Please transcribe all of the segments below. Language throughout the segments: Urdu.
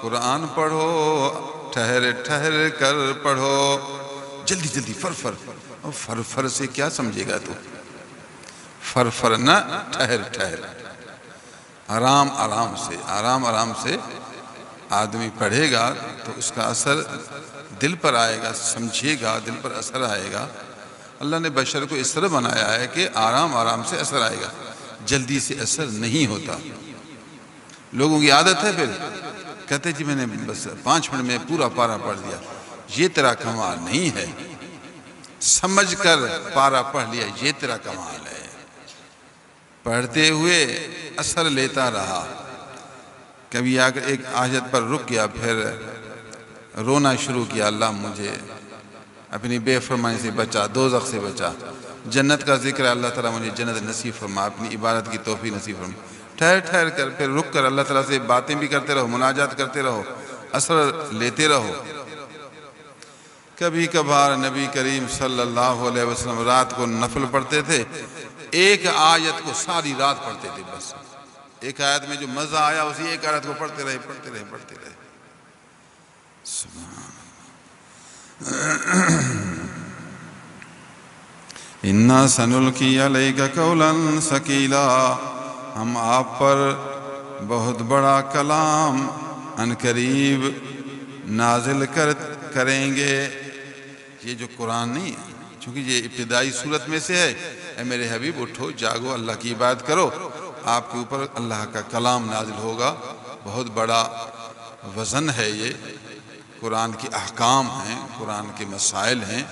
قرآن پڑھو، ٹھہر ٹھہر کر پڑھو، جلدی جلدی فر فر سے کیا سمجھے گا تو؟ فر نہ، ٹھہر ٹھہر، آرام آرام سے آدمی پڑھے گا تو اس کا اثر دل پر آئے گا، سمجھے گا، دل پر اثر آئے گا۔ اللہ نے بشر کو اس طرح بنایا ہے کہ آرام سے اثر آئے گا، جلدی سے اثر نہیں ہوتا۔ لوگوں کی عادت ہے، پھر کہتے جی میں نے بس 5 منٹ میں پورا پارہ پڑھ دیا۔ یہ تیرا کمال نہیں ہے، سمجھ کر پارہ پڑھ لیا، یہ تیرا کمال ہے۔ پڑھتے ہوئے اثر لیتا رہا، کبھی آ کر ایک آیت پر رک گیا، پھر رونا شروع کیا، اللہ مجھے اپنی بے فرمانی سے بچا، دوزخ سے بچا۔ جنت کا ذکر ہے، اللہ تعالیٰ مجھے جنت نصیب فرما، اپنی عبادت کی توفیق نصیب فرما۔ ٹھہر کر پھر رک کر اللہ تعالیٰ سے باتیں بھی کرتے رہو، مناجات کرتے رہو، اثر لیتے رہو۔ کبھی کبھار نبی کریم صلی اللہ علیہ وسلم رات کو نفل پڑھتے تھے، ایک آیت کو ساری رات پڑھتے تھے، بس ایک آیت میں جو مزہ آیا اسی ایک آیت کو پڑھتے رہے۔ اِنَّا سَنُلْقِي عَلَيْكَ قَوْلًا ثَقِيلًا، ہم آپ پر بہت بڑا کلام ان قریب نازل کریں گے۔ یہ جو قرآن نہیں ہے، چونکہ یہ ابتدائی صورت میں سے ہے، اے میرے حبیب اٹھو جاگو، اللہ کی عبادت کرو، آپ کے اوپر اللہ کا کلام نازل ہوگا۔ بہت بڑا وزن ہے یہ، قرآن کی احکام ہیں، قرآن کے مسائل ہیں،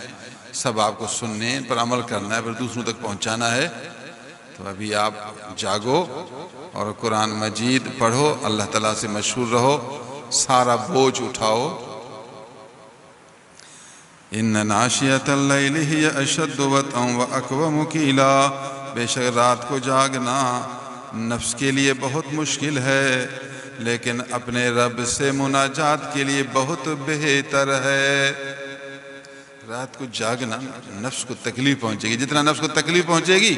سب آپ کو سننے پر عمل کرنا ہے، پھر دوسروں تک پہنچانا ہے۔ تو ابھی آپ جاگو اور قرآن مجید پڑھو، اللہ تعالیٰ سے مشہور رہو، سارا بوجھ اٹھاؤ۔ اِنَّ نَاشِيَةَ اللَّيْلِ هِيَ أَشَدُّ وَطْئًا وَأَقْوَمُ قِيلًا، بے شک رات کو جاگنا نفس کے لیے بہت مشکل ہے، لیکن اپنے رب سے مناجات کے لیے بہت بہتر ہے۔ رات کو جاگنا نفس کو تکلیف پہنچے گی، جتنا نفس کو تکلیف پہنچے گی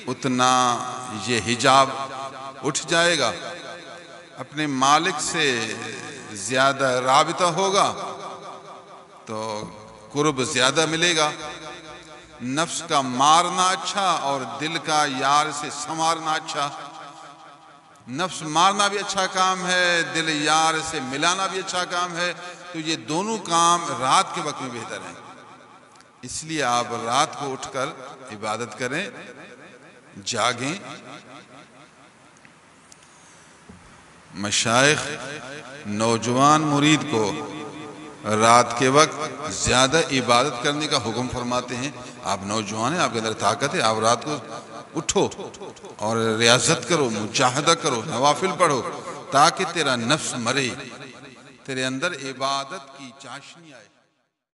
اتنا یہ حجاب اٹھ جائے گا، اپنے مالک سے زیادہ رابطہ ہوگا تو قرب زیادہ ملے گا۔ نفس کا مارنا اچھا اور دل کا یار سے سنوارنا اچھا۔ نفس مارنا بھی اچھا کام ہے، دل یار سے ملانا بھی اچھا کام ہے، تو یہ دونوں کام رات کے وقت میں بہتر ہیں۔ اس لیے آپ رات کو اٹھ کر عبادت کریں، جاگیں۔ مشائخ نوجوان مرید کو رات کے وقت زیادہ عبادت کرنے کا حکم فرماتے ہیں۔ آپ نوجوان ہیں، آپ کے اندر طاقت ہے، آپ رات کو اٹھو اور ریاضت کرو، مجاہدہ کرو، نوافل پڑھو، تاکہ تیرا نفس مرے، تیرے اندر عبادت کی چاشنی آئے۔